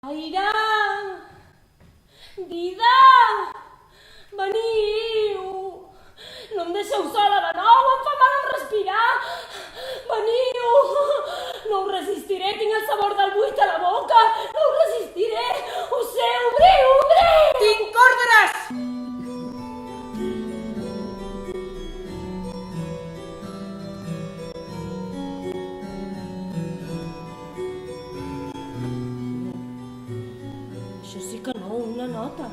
Aire! Vida! Veniu! No em deixeu sola de nou, em fa mal en respirar! Veniu! No ho resistiré, tinc el sabor del buit a la boca! No ho resistiré! Ho sé, obriu, obriu! Tinc ordres! Això sí que no, una nota.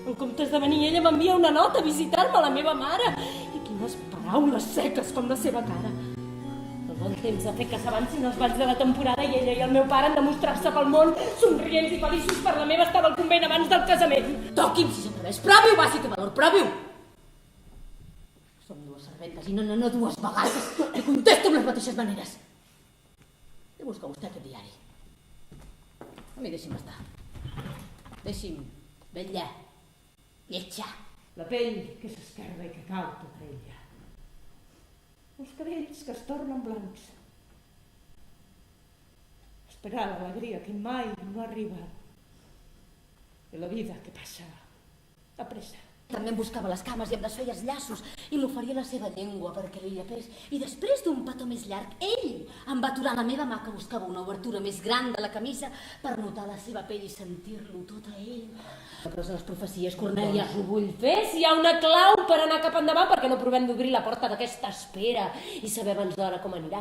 En comptes de venir ella m'envia una nota a visitar-me, la meva mare. I quines paraules seques com la seva cara. El bon temps ha fet que s'avancin els balls de la temporada i ella i el meu pare han de mostrar-se pel món, somrients i feliços per la meva estada al convent abans del casament. Toqui'm si s'atreveix, provi-ho, bàsic valor, provi-ho! Som dues serventes i no dues vegades. Li contesto amb les mateixes maneres. He buscat vostè aquest diari. A mi deixi'm estar. Deixi'm vetllar, lletjar. La pell que s'esquerda i que cau tota ella. Els cabells que es tornen blancs. Esperar l'alegria que mai no arriba. I la vida que passa a pressa. També em buscava les cames i em desfeia els llaços i l'oferia la seva llengua perquè li llepés. I després d'un petó més llarg, ell em va aturar la meva mà que buscava una obertura més gran de la camisa per notar la seva pell i sentir-lo tot a ell. Però són les profecies, Cornèlia. Doncs ho vull fer, si hi ha una clau per anar cap endavant, perquè no provem d'obrir la porta d'aquesta espera i sabem abans d'hora com anirà.